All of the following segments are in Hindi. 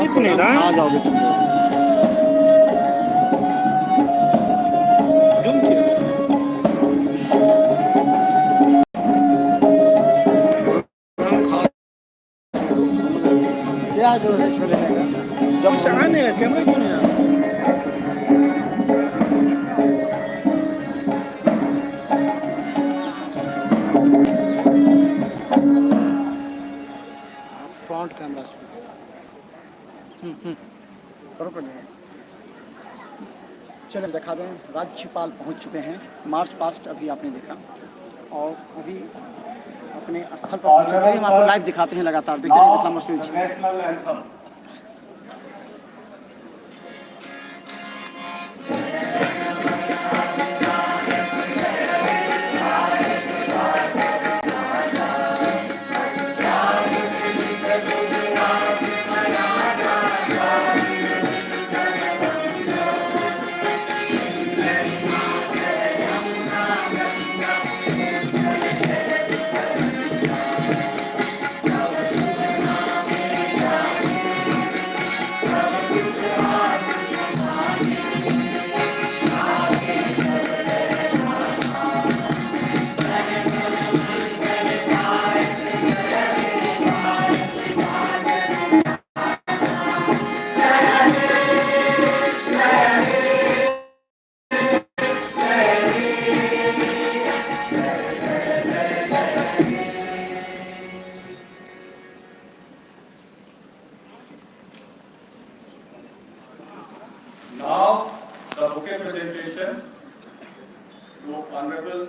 दिख नहीं रहा आ जाओगे तुम लोग। जूम किया क्या जरूरत है इसमें लेने का? जब कुछ आने का कैमरा क्यों नहीं आ रहा? फ्रंट कैमरा करो कर लेंगे। चलिए दिखा दें, राज्यपाल पहुंच चुके हैं। मार्च पास्ट अभी आपने देखा और अभी अपने स्थल पर पहुंचे। चलिए हम आपको लाइव दिखाते हैं लगातार। देखते रहिए Mithila मसूज। Now, the bouquet presentation to Honorable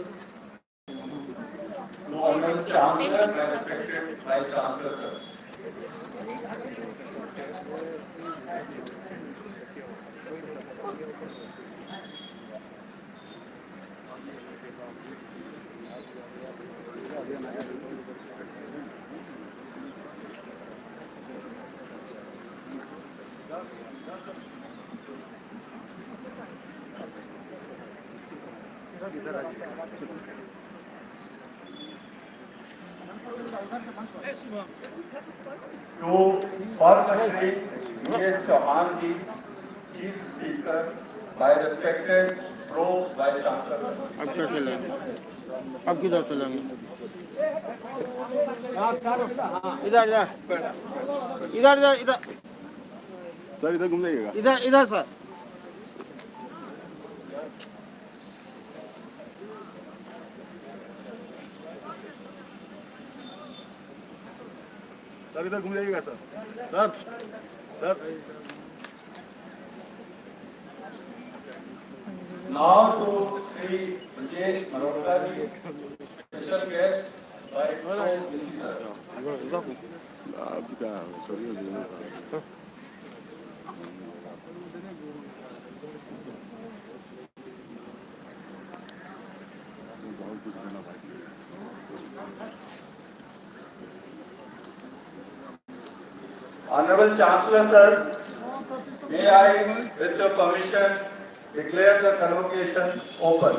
Chancellor and respected Vice Chancellor, sir. To Padma Shri V.S. Chauhan ji, Chief Speaker, my respected Pro Vice Chancellor. अब कैसे लेंगे? अब किधर से लेंगे? इधर इधर इधर इधर इधर सर इधर घूम जाइएगा। इधर इधर सर। सर इधर घूम जाइएगा sir. Sir sir Now to Shri Rajesh Malhotra ji, special guest by Mrs. Sir. आपका सॉरी बहुत कुछ करना बाकी है। Honorable Chancellor Sir, may I, with your permission, declare the convocation open.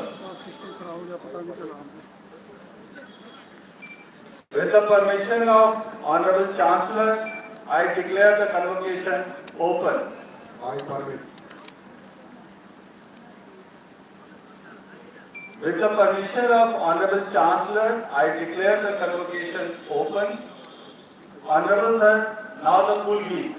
With the permission of Honorable Chancellor, I declare the convocation open. I permit. With the permission of Honorable Chancellor, I declare the convocation open. Honorable Sir, now the full lead.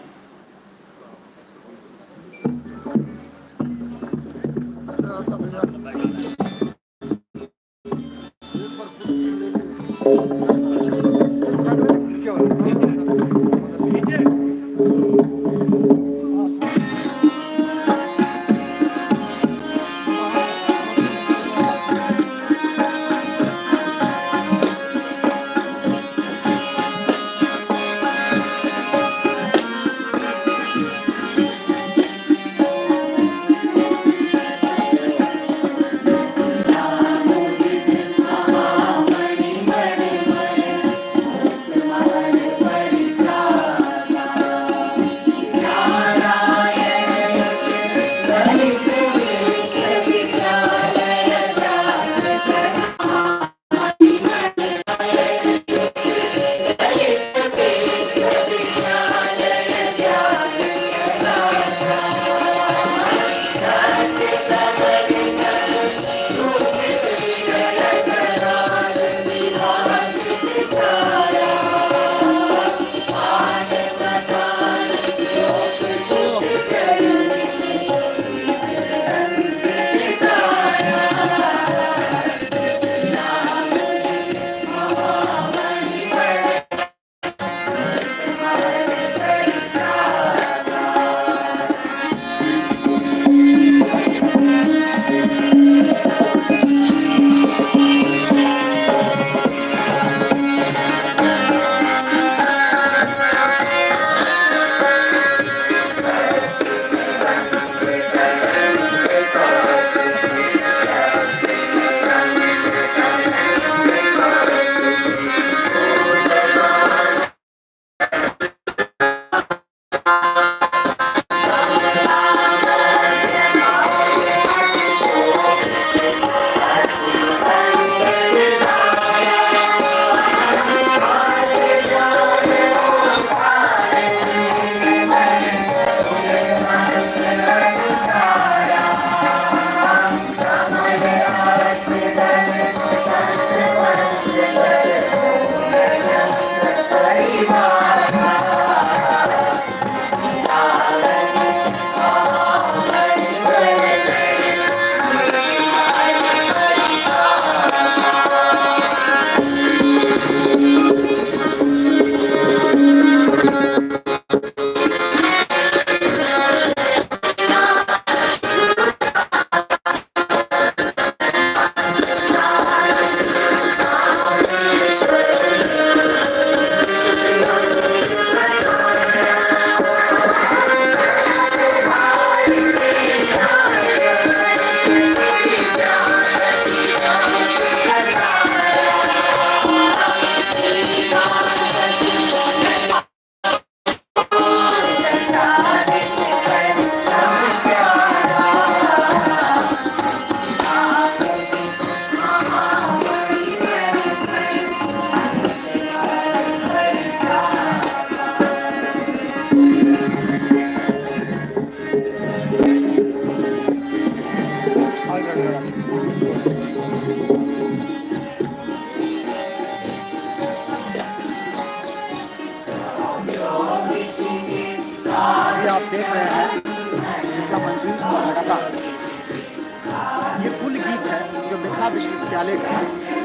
विश्वविद्यालय का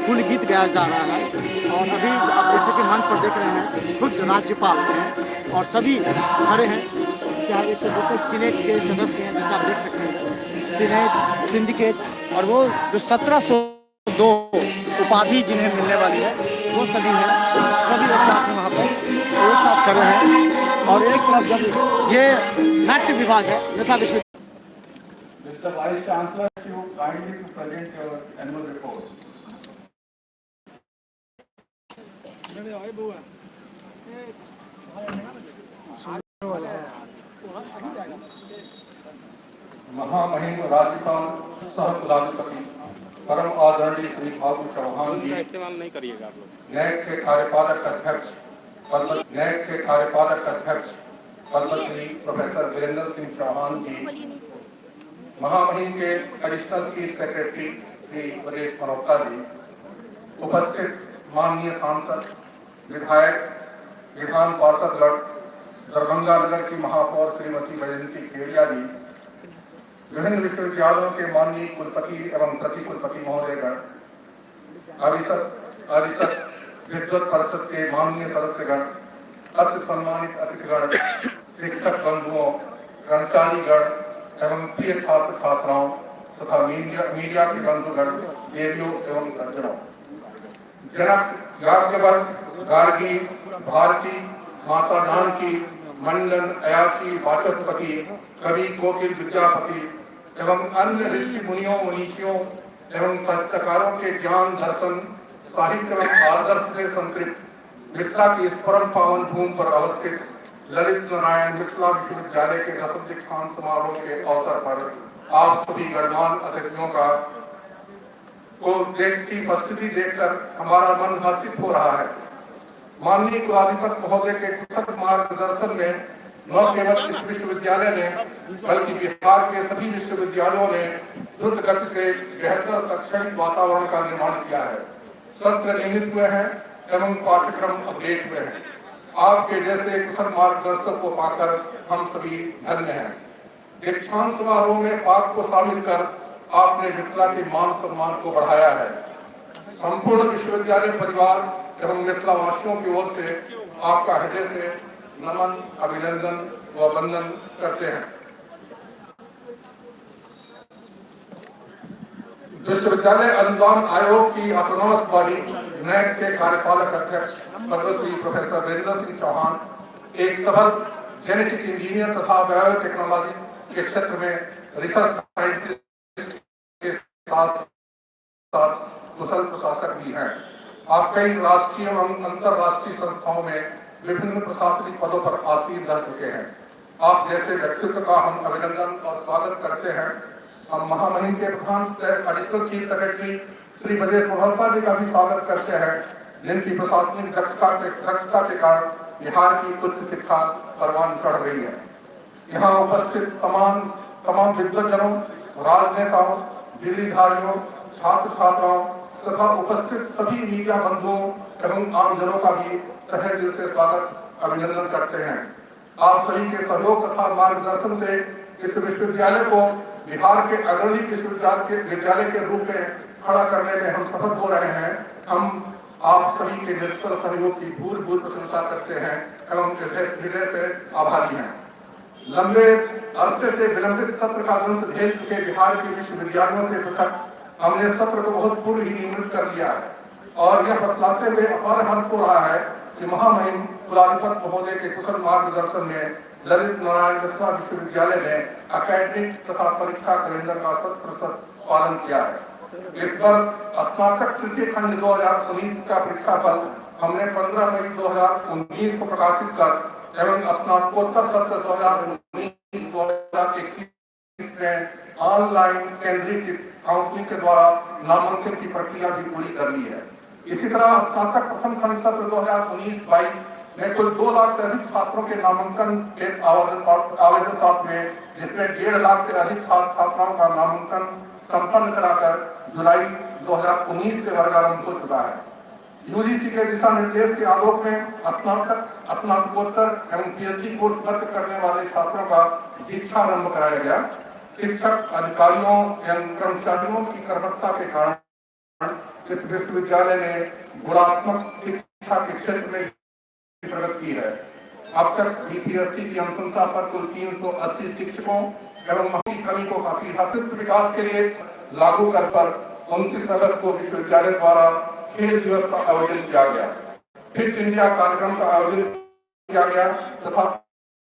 कुल गीत गाया जा रहा है। और अभी आप जैसे कि मंच पर देख रहे हैं, खुद राज्यपाल हैं और सभी खड़े हैं, चाहे इससे बोलते सीनेट के सदस्य हैं, जैसे आप देख सकते हैं, सीनेट, सिंडिकेट, और वो जो 1702 उपाधि जिन्हें मिलने वाली है वो सभी हैं, सभी एक साथ में वहाँ पर एक साथ खड़े हैं। और एक तरफ जब ये नाट्य विभाग है तथा विश्व Mr. Vice Chancellor, you kindly to present your annual report. महामहिम राज्यपाल सह कुलाधिपति परम आदरणीय श्री फागू चौहान जी, इस्तेमाल नहीं करिएगा आप लोग। नैक के कार्यपालक अध्यक्ष पद्मश्री प्रोफेसर वीरेंद्र सिंह चौहान जी, महामहिम के additional chief secretary Shri Brajesh Malhotra ji, उपस्थित माननीय सांसद, विधायक, विधान पार्षदगण, दरभंगा नगर की महापौर श्रीमती वैजयंती खेड़िया जी, विभिन्न विश्वविद्यालयों के माननीय कुलपति एवं प्रति कुलपति महोदयगण, अरिषद विद्वत परिषद के माननीय सदस्यगण, अति सम्मानित अतिथिगण, शिक्षक बंधुओं, कर्मचारीगण एवं प्रिय छात्र छात्राओं तथा मीडिया के बंधुगण, देवियों एवं सज्जनों, जनक, याज्ञवल्क्य, गार्गी, भारती, माता जानकी, मंडन, अयाची, वाचस्पति, कवि, कोकिल, विद्यापति एवं अन्य ऋषि मुनियों, मनीषियों एवं साहित्यकारों के ज्ञान, दर्शन, साहित्य एवं आदर्श से संतृप्त मिथिला की इस परम पावन भूमि पर अवस्थित ललित नारायण मिथिला विश्वविद्यालय के रसद दीक्षांत समारोह के अवसर पर आप सभी गणमान्य अतिथियों की उपस्थिति देखकर हमारा मन हर्षित हो रहा है। माननीय कुलाधिपति महोदय के कुशल मार्गदर्शन में न केवल इस विश्वविद्यालय ने बल्कि बिहार के सभी विश्वविद्यालयों ने द्रुत गति से बेहतर शैक्षणिक वातावरण का निर्माण किया है। सत्र नियमित हुए हैं एवं पाठ्यक्रम अपडेट हुए हैं। आपके जैसे कुशल मार्गदर्शक को पाकर हम सभी धन्य हैं। दीक्षांत समारोह में पाक को शामिल कर आपने मिथिला के मान सम्मान को बढ़ाया है। संपूर्ण विश्वविद्यालय परिवार एवं मिथिला वासियों की ओर से आपका हृदय से नमन, अभिनंदन व वंदन करते हैं। विश्वविद्यालय अनुदान आयोग की ऑटोनॉमस बॉडी नैक के कार्यपालक अध्यक्ष पद्मश्री प्रोफेसर वीरेंद्र सिंह चौहान एक सबल जेनेटिक इंजीनियर तथा बायोटेक्नोलॉजी के क्षेत्र में रिसर्च साइंटिस्ट के साथ साथ कुशल प्रशासक भी हैं। आप कई राष्ट्रीय एवं अंतर्राष्ट्रीय संस्थाओं में विभिन्न प्रशासनिक पदों पर आसीन रह चुके हैं। आप जैसे व्यक्तित्व का हम अभिनंदन और स्वागत करते हैं। हम महामहिम के प्रधान additional chief secretary Shri Brajesh Malhotra ji का भी स्वागत करते हैं, जिनकी प्रशासनिक दक्षता के कारण बिहार की उच्च शिक्षा परवान चढ़ रही है। यहाँ उपस्थित तमाम विद्वज्जनों, राजनेताओं, डिग्रीधारियों, छात्र छात्राओं तथा उपस्थित सभी मीडिया बंधुओं एवं आमजनों का भी तहे दिल से स्वागत अभिनंदन करते हैं। आप सभी के सहयोग तथा मार्गदर्शन से इस विश्वविद्यालय को बिहार के अग्रणी विश्वविद्यालय के रूप में खड़ा करने में हम सफल हो रहे हैं। हम आप सभी के निरंतर सहयोग की भूल प्रशंसा करते हैं एवं हृदय से आभारी हैं। लंबे अरसे से विलंबित सत्र का दंश झेल चुके बिहार के विश्वविद्यालयों से पृथक हमने सत्र को बहुत पूर्व ही नियमित कर लिया है और यह बतलाते हुए अपार हर्ष हो रहा है कि महामहिम कुलाधिपति महोदय के कुशल मार्गदर्शन में ललित नारायण मिथिला विश्वविद्यालय ने अकेडमिक तथा परीक्षा कैलेंडर का 100% पालन किया है। इस वर्ष स्नातक तृतीय खंड 2019 का परीक्षाफल हमने 15 मई 2019 को प्रकाशित कर एवं स्नातकोत्तर सत्र 2019-2021 में ऑनलाइन केंद्रीकृत काउंसलिंग के द्वारा नामांकन की प्रक्रिया भी पूरी कर ली है। इसी तरह स्नातक प्रथम खंड सत्र 2019-22 में कुल 2 लाख से अधिक छात्रों के नामांकन के आवेदन प्राप्त हुए, जिसमें 1.5 लाख से अधिक छात्र छात्राओं का नामांकन संपन्न कराकर जुलाई 2019 से वर्गारंभ हो चुका है। यूजीसी के दिशा निर्देश के आलोक में स्नातकोत्तर एवं पीएचडी कोर्स वर्ग करने वाले छात्रों का दीक्षारंभ कराया गया। शिक्षक, अधिकारियों एवं कर्मचारियों की कर्मठता के कारण इस विश्वविद्यालय ने गुणात्मक शिक्षा के क्षेत्र में प्रगति की है। अब तक बीपीएससी की अनुशंसा पर कुल 380 शिक्षकों एवं की कमी को काफी हद तक विकास के लिए लागू कर पर 29 अगस्त को विश्वविद्यालय द्वारा खेल दिवस का आयोजन किया गया। फिट इंडिया कार्यक्रम का आयोजन किया गया तथा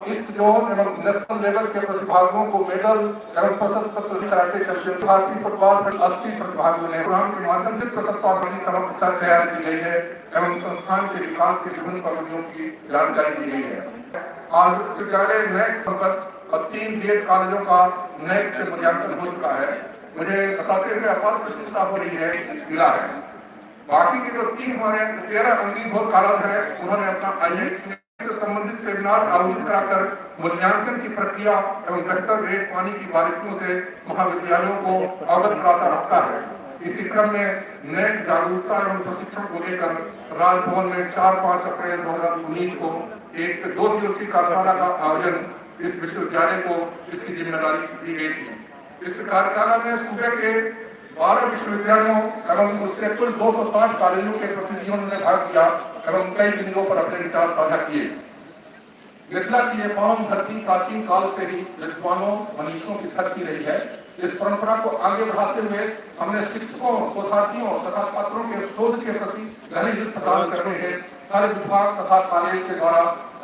ईस्ट जोन एवं नेशनल लेवल के प्रतिभागियों को मेडल एवं प्रशस्ति पत्र कराटे चैंपियन भारतीय फुटबॉल में 80 प्रतिभागियों ने प्रोग्राम के माध्यम से तत्वावधान तैयार की गई है एवं संस्थान के विकास की विभिन्न पहलुओं की जानकारी दी गई है। आज विद्यालय नेक्स्ट संकट और 3 बीएड कॉलेजों का नेक्स्ट से मूल्यांकन हो चुका है। मुझे बताते हुए अपार प्रसन्नता हो रही है मिला है। बाकी के जो 3 हमारे 13 अंगीभूत कॉलेज है उन्होंने अपना IIT से संबंधित सेमिनार आयोजित कराकर मूल्यांकन की प्रक्रिया एवं बेहतर ग्रेड पाने की बारीकियों से महाविद्यालयों को अवगत कराता रखता है। इसी क्रम में नेक जागरूकता एवं प्रशिक्षण को लेकर राजभवन में 4-5 अप्रैल 2019 को एक 2 दिवसीय कार्यशाला का आयोजन इस विश्वविद्यालय को इसकी जिम्मेदारी दी गई थी। इस कार्यशाला में सूबे के 12 विश्वविद्यालयों एवं उसके कुल 260 कॉलेजों के प्रतिनिधियों ने भाग लिया एवं कई बिंदुओं पर अपने विचार साझा किए। मिथिला की ये कौम धरती प्राचीन काल से ही विद्वानों मनीषों की धरती रही है। इस परंपरा को आगे बढ़ाते हुए हमने शिक्षकों, शोधार्थियों तथा छात्रों के शोध के प्रति गहरी हित प्रदान करने हैं। हर विभाग तथा कॉलेज के द्वारा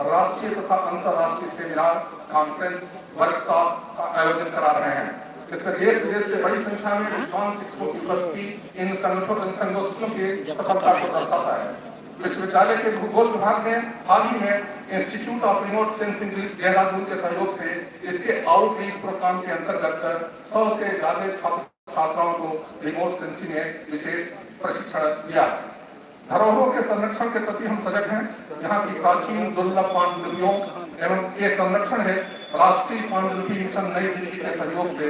राष्ट्रीय तथा अंतर्राष्ट्रीय सेमिनार, कॉन्फ्रेंस, वर्कशॉप का आयोजन करा रहे हैं। इसमें देश विदेश से बड़ी संख्या में विद्वान शिक्षकों की उपस्थिति इन संगोष्ठियों की सफलता को दर्शाता है। विश्वविद्यालय के भूगोल विभाग ने हाल ही में institute of remote sensing Dehradun के सहयोग से इसके आउटरीच प्रोग्राम के अंतर्गत 100 से ज्यादा छात्र छात्राओं को रिमोट सेंसिंग में विशेष प्रशिक्षण दिया। धरोहरों के संरक्षण के प्रति हम सजग हैं। यहाँ की प्राचीन दुर्लभ पांडुलिपियों एवं ये संरक्षण है राष्ट्रीय पांडुलिपि मिशन नई दिल्ली के सहयोग से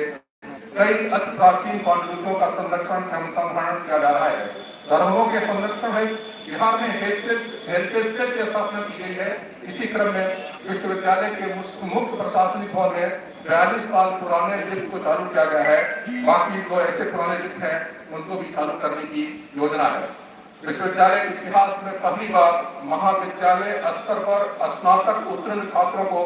कई अति प्राचीन पांडुलिपियों का संरक्षण एवं संरक्षण किया जा रहा है। धरोहरों के संरक्षण है बिहार में हेरिटेज सेल की स्थापना की गई है। इसी क्रम में विश्वविद्यालय के मुख्य प्रशासनिक भवन में 42 साल पुराने लिफ्ट को चालू किया गया है। बाकी जो ऐसे पुराने लिफ्ट हैं उनको भी चालू करने की योजना है। विश्वविद्यालय के इतिहास में पहली बार महाविद्यालय स्तर पर स्नातक उत्तीर्ण छात्रों को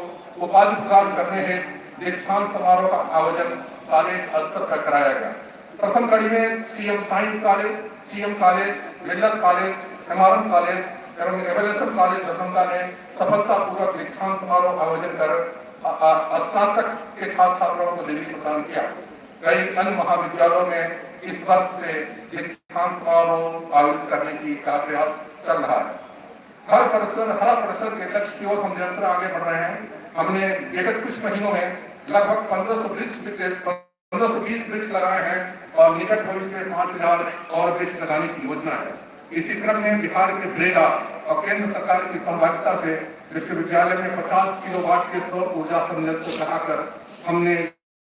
उपाधि प्रदान करने हेतु दीक्षांत समारोह का आयोजन कॉलेज स्तर पर कराया गया। प्रथम कड़ी में CM science college, CM college, मिल्लत कॉलेज, MRM कॉलेज एवं एवोल्यूशन कॉलेज दरभंगा ने सफलतापूर्वक दीक्षांत समारोह आयोजन कर स्नातक के छात्र छात्राओं को डिग्री प्रदान किया। कई अन्य महाविद्यालयों में इस वर्ष से दीक्षांत समारोह आयोजित करने का प्रयास चल रहा है। हर परिसर के लक्ष्य की ओर हम निरंतर आगे बढ़ रहे हैं। हमने विगत कुछ महीनों में लगभग 1520 वृक्ष लगाए हैं और निकट भविष्य में 5000 और वृक्ष लगाने की योजना है। इसी क्रम में बिहार के ब्रेगा और केंद्र सरकार की सहभागिता से विश्वविद्यालय में 50 किलोवाट के सौर ऊर्जा संयंत्र को लगाकर हमने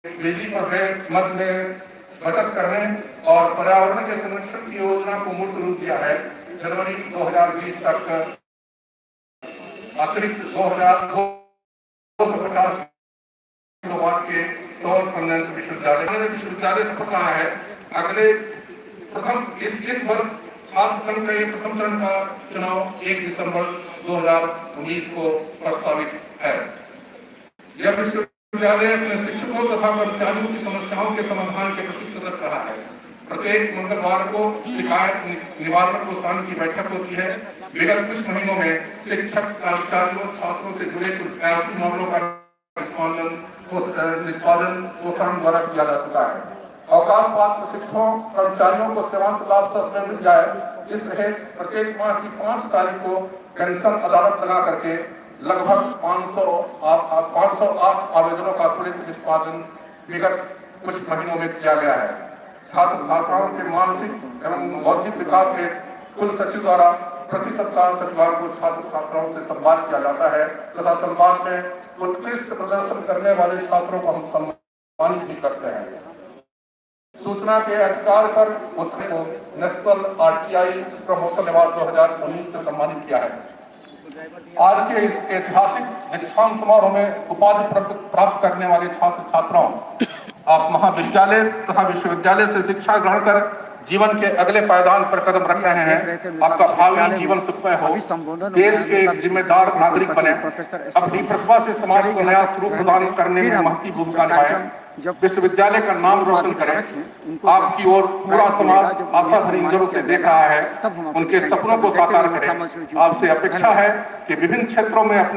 बिजली पर व्यय मद में बचत करने और पर्यावरण के संरक्षण की योजना को मूर्त रूप दिया है। जनवरी 2020 तक अतिरिक्त 2250 किलोवाट के सौर संयंत्र विश्वविद्यालय सफल रहा है। अगले इस वर्ष छात्र संघ का प्रथम चरण का चुनाव 1 दिसंबर 2019 को प्रस्तावित है। यह विश्वविद्यालय अपने शिक्षकों तथा कर्मचारियों की समस्याओं के समाधान के प्रति सजग रहा है। प्रत्येक मंगलवार को शिकायत निवारण कोषांग की बैठक होती है। विगत कुछ महीनों में शिक्षक, कर्मचारियों, छात्रों से जुड़े कुछ 80 मामलों का निष्पादन कोषांग द्वारा किया जा चुका है। अवकाश पात्र शिक्षकों, कर्मचारियों को सेवांत लाभ सस्पेंड मिल जाए, इसलिए प्रत्येक माह की 5 तारीख को पेंशन अदालत लगा करके लगभग 508 आवेदनों का त्वरित निष्पादन विगत कुछ महीनों में किया गया है। छात्र छात्राओं के मानसिक एवं बौद्धिक विकास के कुल सचिव द्वारा प्रति सप्ताह शनिवार को छात्र छात्राओं से संवाद किया जाता है तथा संवाद में उत्कृष्ट प्रदर्शन करने वाले छात्रों को हम सम्मानित भी करते हैं। सूचना के अधिकार पर उत्तर को नेशनल RTI प्रमोशन अवार्ड 2019 से सम्मानित किया है। आज के इस ऐतिहासिक दीक्षांत समारोह में उपाधि प्राप्त करने वाले छात्र छात्राओं, आप महाविद्यालय तथा विश्वविद्यालय से शिक्षा ग्रहण कर जीवन के अगले पायदान पर कदम रख रहे हैं। आपका भावी जीवन सुखमय हो, देश के एक जिम्मेदार नागरिक बने, अपनी प्रतिभा से समाज को नया स्वरूप प्रदान करने में महती भूमिका निभाएं, विश्वविद्यालय का नाम रोशन करें। आपकी ओर पूरा समाज आशा भरी नजरों से देख रहा है, उनके सपनों को साकार करें। आपसे अपेक्षा है कि विभिन्न क्षेत्रों में अपने